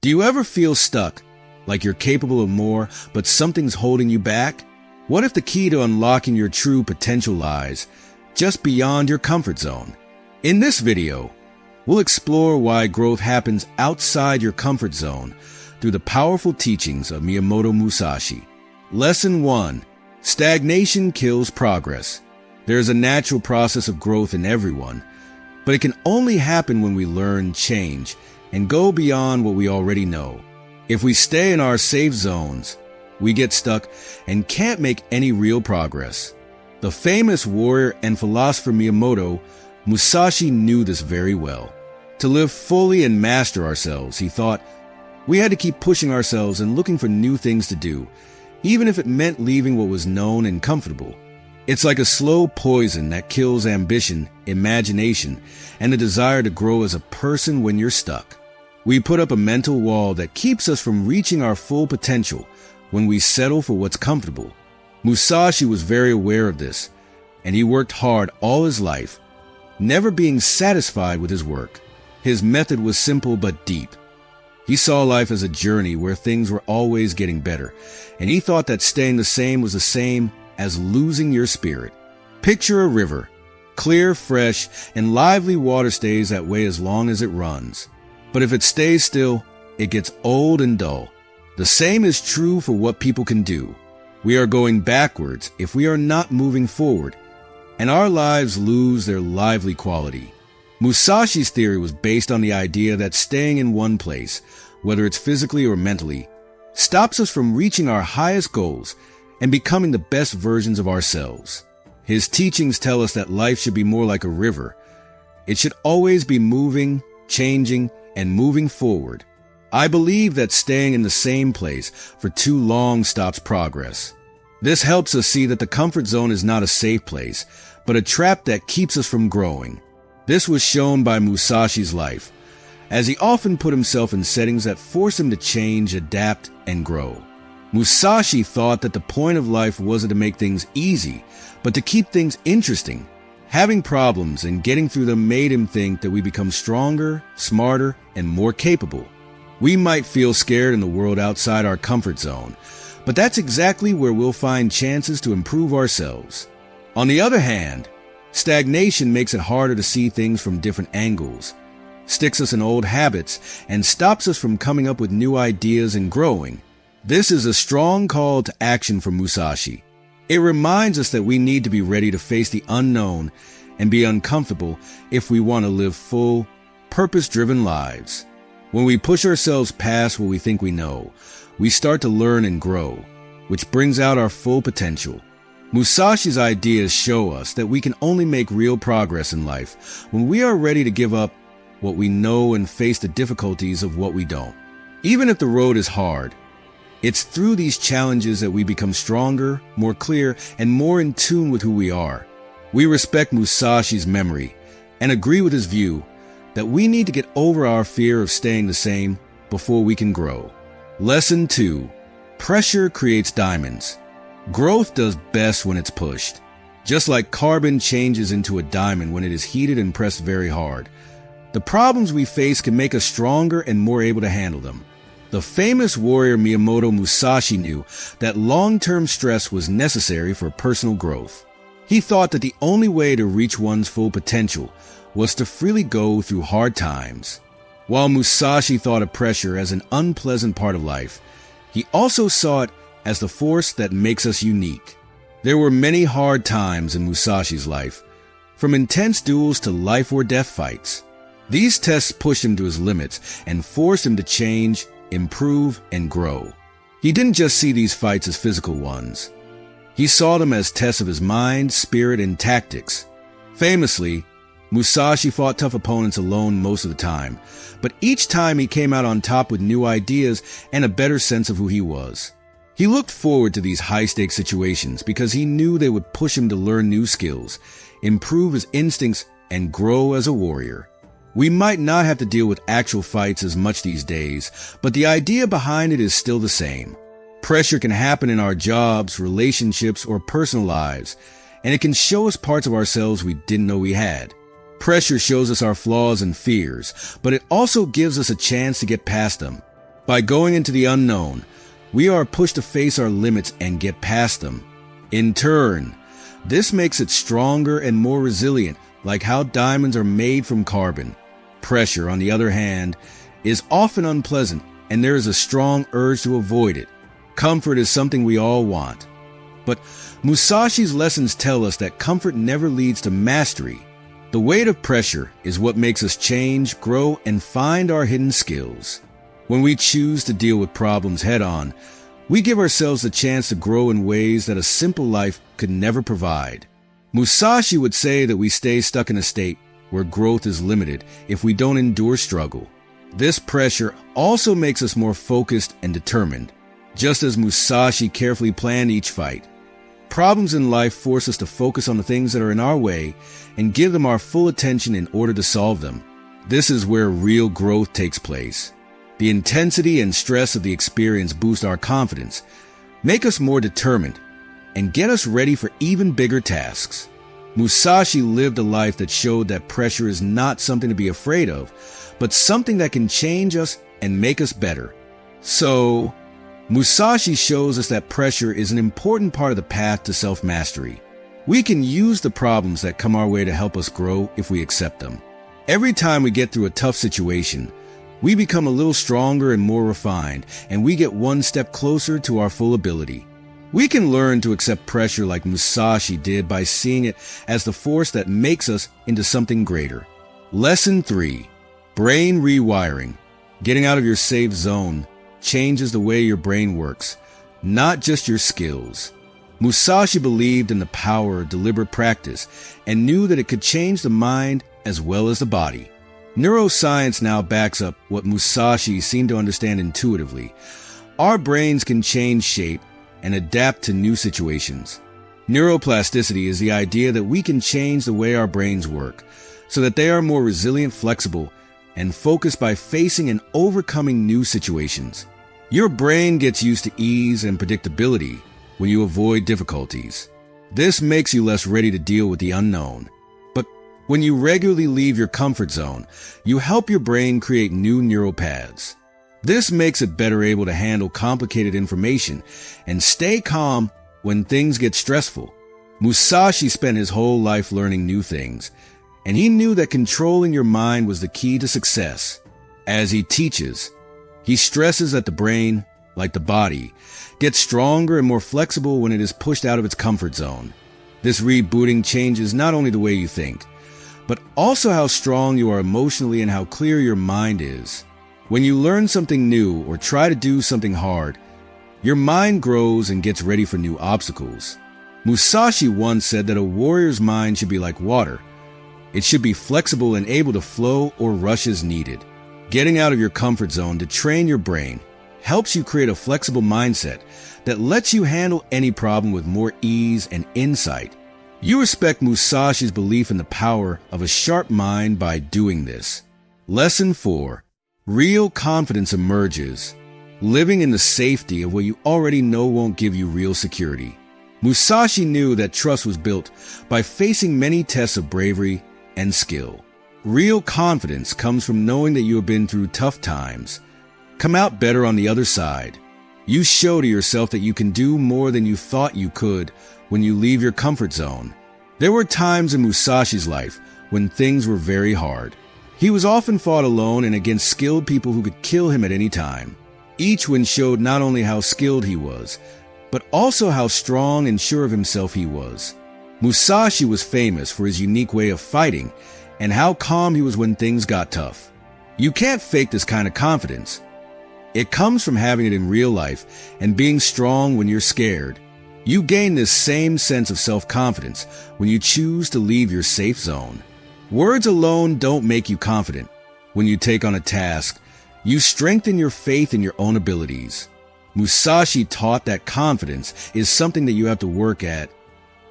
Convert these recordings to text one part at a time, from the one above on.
Do you ever feel stuck, like you're capable of more, but something's holding you back? What if the key to unlocking your true potential lies just beyond your comfort zone? In this video, we'll explore why growth happens outside your comfort zone through the powerful teachings of Miyamoto Musashi. Lesson 1. Stagnation kills progress. There is a natural process of growth in everyone, but it can only happen when we learn, change, and go beyond what we already know. If we stay in our safe zones, we get stuck and can't make any real progress. The famous warrior and philosopher Miyamoto Musashi knew this very well. To live fully and master ourselves, he thought, we had to keep pushing ourselves and looking for new things to do, even if it meant leaving what was known and comfortable. It's like a slow poison that kills ambition, imagination, and the desire to grow as a person when you're stuck. We put up a mental wall that keeps us from reaching our full potential when we settle for what's comfortable. Musashi was very aware of this, and he worked hard all his life, never being satisfied with his work. His method was simple but deep. He saw life as a journey where things were always getting better, and he thought that staying the same was the same as losing your spirit. Picture a river. Clear, fresh, and lively water stays that way as long as it runs. But if it stays still, it gets old and dull. The same is true for what people can do. We are going backwards if we are not moving forward, and our lives lose their lively quality. Musashi's theory was based on the idea that staying in one place, whether it's physically or mentally, stops us from reaching our highest goals and becoming the best versions of ourselves. His teachings tell us that life should be more like a river. It should always be moving, changing, and moving forward. I believe that staying in the same place for too long stops progress. This helps us see that the comfort zone is not a safe place, but a trap that keeps us from growing. This was shown by Musashi's life, as he often put himself in settings that force him to change, adapt, and grow. Musashi thought that the point of life wasn't to make things easy, but to keep things interesting. Having problems and getting through them made him think that we become stronger, smarter, and more capable. We might feel scared in the world outside our comfort zone, but that's exactly where we'll find chances to improve ourselves. On the other hand, stagnation makes it harder to see things from different angles, sticks us in old habits, and stops us from coming up with new ideas and growing. This is a strong call to action for Musashi. It reminds us that we need to be ready to face the unknown and be uncomfortable if we want to live full, purpose-driven lives. When we push ourselves past what we think we know, we start to learn and grow, which brings out our full potential. Musashi's ideas show us that we can only make real progress in life when we are ready to give up what we know and face the difficulties of what we don't. Even if the road is hard, it's through these challenges that we become stronger, more clear, and more in tune with who we are. We respect Musashi's memory and agree with his view that we need to get over our fear of staying the same before we can grow. Lesson 2. Pressure creates diamonds. Growth does best when it's pushed. Just like carbon changes into a diamond when it is heated and pressed very hard, the problems we face can make us stronger and more able to handle them. The famous warrior Miyamoto Musashi knew that long-term stress was necessary for personal growth. He thought that the only way to reach one's full potential was to freely go through hard times. While Musashi thought of pressure as an unpleasant part of life, he also saw it as the force that makes us unique. There were many hard times in Musashi's life, from intense duels to life or death fights. These tests pushed him to his limits and forced him to change, improve, and grow. He didn't just see these fights as physical ones. He saw them as tests of his mind, spirit, and tactics. Famously, Musashi fought tough opponents alone most of the time, but each time he came out on top with new ideas and a better sense of who he was. He looked forward to these high-stakes situations because he knew they would push him to learn new skills, improve his instincts, and grow as a warrior. We might not have to deal with actual fights as much these days, but the idea behind it is still the same. Pressure can happen in our jobs, relationships, or personal lives, and it can show us parts of ourselves we didn't know we had. Pressure shows us our flaws and fears, but it also gives us a chance to get past them. By going into the unknown, we are pushed to face our limits and get past them. In turn, this makes it stronger and more resilient, like how diamonds are made from carbon. Pressure, on the other hand, is often unpleasant, and there is a strong urge to avoid it. Comfort is something we all want. But Musashi's lessons tell us that comfort never leads to mastery. The weight of pressure is what makes us change, grow, and find our hidden skills. When we choose to deal with problems head-on, we give ourselves the chance to grow in ways that a simple life could never provide. Musashi would say that we stay stuck in a state where growth is limited if we don't endure struggle. This pressure also makes us more focused and determined, just as Musashi carefully planned each fight. Problems in life force us to focus on the things that are in our way and give them our full attention in order to solve them. This is where real growth takes place. The intensity and stress of the experience boost our confidence, make us more determined, and get us ready for even bigger tasks. Musashi lived a life that showed that pressure is not something to be afraid of, but something that can change us and make us better. So, Musashi shows us that pressure is an important part of the path to self-mastery. We can use the problems that come our way to help us grow if we accept them. Every time we get through a tough situation, we become a little stronger and more refined, and we get one step closer to our full ability. We can learn to accept pressure like Musashi did by seeing it as the force that makes us into something greater. Lesson 3. Brain rewiring. Getting out of your safe zone changes the way your brain works, not just your skills. Musashi believed in the power of deliberate practice and knew that it could change the mind as well as the body. Neuroscience now backs up what Musashi seemed to understand intuitively. Our brains can change shape and adapt to new situations. Neuroplasticity is the idea that we can change the way our brains work so that they are more resilient, flexible, and focused by facing and overcoming new situations. Your brain gets used to ease and predictability when you avoid difficulties. This makes you less ready to deal with the unknown. But when you regularly leave your comfort zone, you help your brain create new neural paths. This makes it better able to handle complicated information and stay calm when things get stressful. Musashi spent his whole life learning new things, and he knew that controlling your mind was the key to success. As he teaches, he stresses that the brain, like the body, gets stronger and more flexible when it is pushed out of its comfort zone. This rebooting changes not only the way you think, but also how strong you are emotionally and how clear your mind is. When you learn something new or try to do something hard, your mind grows and gets ready for new obstacles. Musashi once said that a warrior's mind should be like water. It should be flexible and able to flow or rush as needed. Getting out of your comfort zone to train your brain helps you create a flexible mindset that lets you handle any problem with more ease and insight. You respect Musashi's belief in the power of a sharp mind by doing this. Lesson 4. Real confidence emerges. Living in the safety of what you already know won't give you real security. Musashi knew that trust was built by facing many tests of bravery and skill. Real confidence comes from knowing that you have been through tough times. Come out better on the other side. You show to yourself that you can do more than you thought you could when you leave your comfort zone. There were times in Musashi's life when things were very hard. He was often fought alone and against skilled people who could kill him at any time. Each win showed not only how skilled he was, but also how strong and sure of himself he was. Musashi was famous for his unique way of fighting and how calm he was when things got tough. You can't fake this kind of confidence. It comes from having it in real life and being strong when you're scared. You gain this same sense of self-confidence when you choose to leave your safe zone. Words alone don't make you confident. When you take on a task, you strengthen your faith in your own abilities. Musashi taught that confidence is something that you have to work at,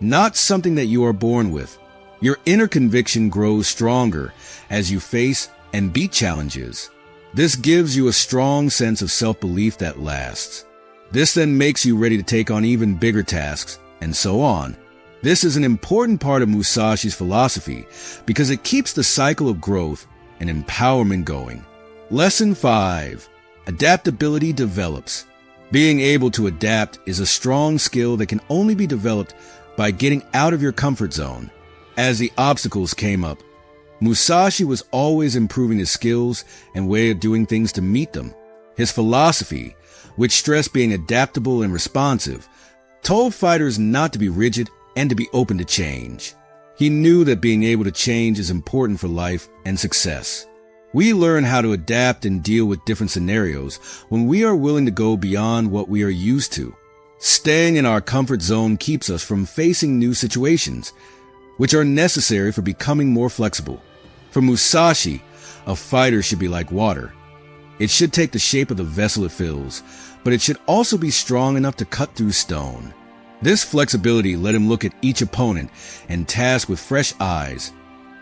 not something that you are born with. Your inner conviction grows stronger as you face and beat challenges. This gives you a strong sense of self-belief that lasts. This then makes you ready to take on even bigger tasks, and so on. This is an important part of Musashi's philosophy because it keeps the cycle of growth and empowerment going. Lesson 5. Adaptability develops. Being able to adapt is a strong skill that can only be developed by getting out of your comfort zone. As the obstacles came up, Musashi was always improving his skills and way of doing things to meet them. His philosophy, which stressed being adaptable and responsive, told fighters not to be rigid and to be open to change. He knew that being able to change is important for life and success. We learn how to adapt and deal with different scenarios when we are willing to go beyond what we are used to. Staying in our comfort zone keeps us from facing new situations, which are necessary for becoming more flexible. For Musashi, a fighter should be like water. It should take the shape of the vessel it fills, but it should also be strong enough to cut through stone. This flexibility let him look at each opponent and task with fresh eyes,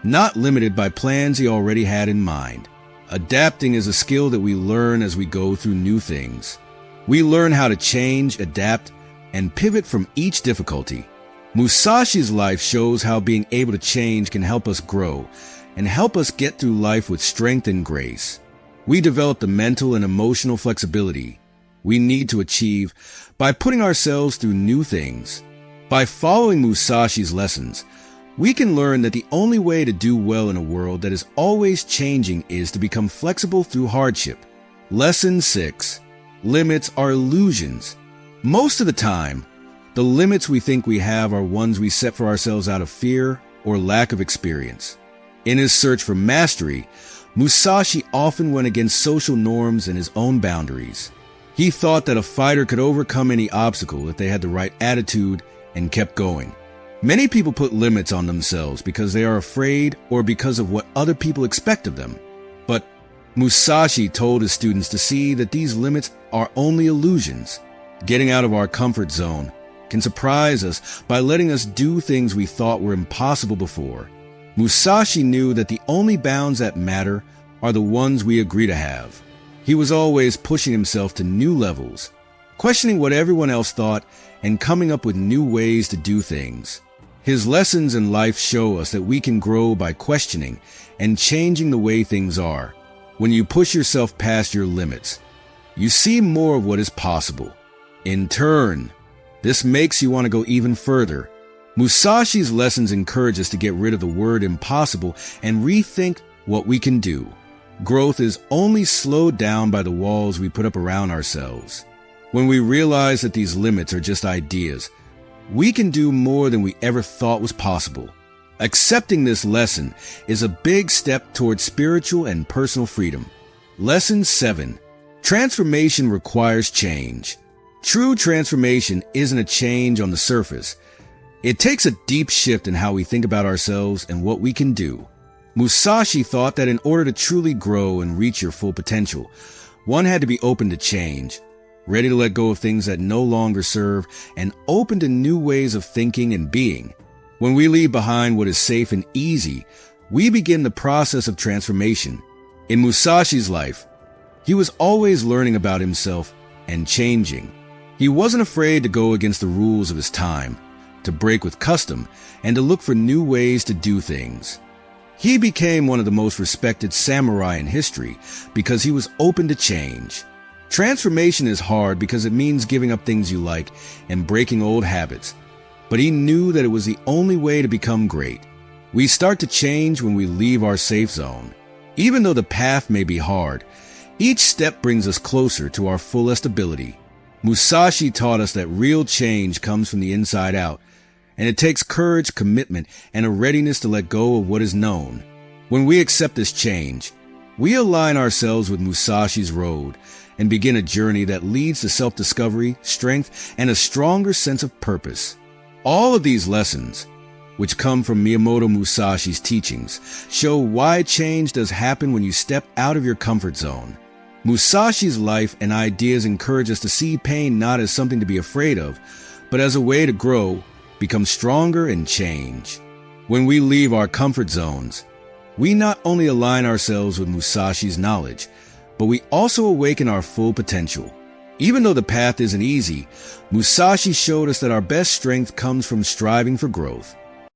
not limited by plans he already had in mind. Adapting is a skill that we learn as we go through new things. We learn how to change, adapt, and pivot from each difficulty. Musashi's life shows how being able to change can help us grow and help us get through life with strength and grace. We develop the mental and emotional flexibility we need to achieve by putting ourselves through new things. By following Musashi's lessons, we can learn that the only way to do well in a world that is always changing is to become flexible through hardship. Lesson 6. Limits are illusions. Most of the time, the limits we think we have are ones we set for ourselves out of fear or lack of experience. In his search for mastery, Musashi often went against social norms and his own boundaries. He thought that a fighter could overcome any obstacle if they had the right attitude and kept going. Many people put limits on themselves because they are afraid or because of what other people expect of them. But Musashi told his students to see that these limits are only illusions. Getting out of our comfort zone can surprise us by letting us do things we thought were impossible before. Musashi knew that the only bounds that matter are the ones we agree to have. He was always pushing himself to new levels, questioning what everyone else thought and coming up with new ways to do things. His lessons in life show us that we can grow by questioning and changing the way things are. When you push yourself past your limits, you see more of what is possible. In turn, this makes you want to go even further. Musashi's lessons encourage us to get rid of the word impossible and rethink what we can do. Growth is only slowed down by the walls we put up around ourselves. When we realize that these limits are just ideas, we can do more than we ever thought was possible. Accepting this lesson is a big step towards spiritual and personal freedom. Lesson 7. Transformation requires change. True transformation isn't a change on the surface. It takes a deep shift in how we think about ourselves and what we can do. Musashi thought that in order to truly grow and reach your full potential, one had to be open to change, ready to let go of things that no longer serve, and open to new ways of thinking and being. When we leave behind what is safe and easy, we begin the process of transformation. In Musashi's life, he was always learning about himself and changing. He wasn't afraid to go against the rules of his time, to break with custom, and to look for new ways to do things. He became one of the most respected samurai in history because he was open to change. Transformation is hard because it means giving up things you like and breaking old habits. But he knew that it was the only way to become great. We start to change when we leave our safe zone. Even though the path may be hard, each step brings us closer to our fullest ability. Musashi taught us that real change comes from the inside out, and it takes courage, commitment, and a readiness to let go of what is known. When we accept this change, we align ourselves with Musashi's road and begin a journey that leads to self-discovery, strength, and a stronger sense of purpose. All of these lessons, which come from Miyamoto Musashi's teachings, show why change does happen when you step out of your comfort zone. Musashi's life and ideas encourage us to see pain not as something to be afraid of, but as a way to grow, become stronger, and change. When we leave our comfort zones, we not only align ourselves with Musashi's knowledge, but we also awaken our full potential. Even though the path isn't easy, Musashi showed us that our best strength comes from striving for growth.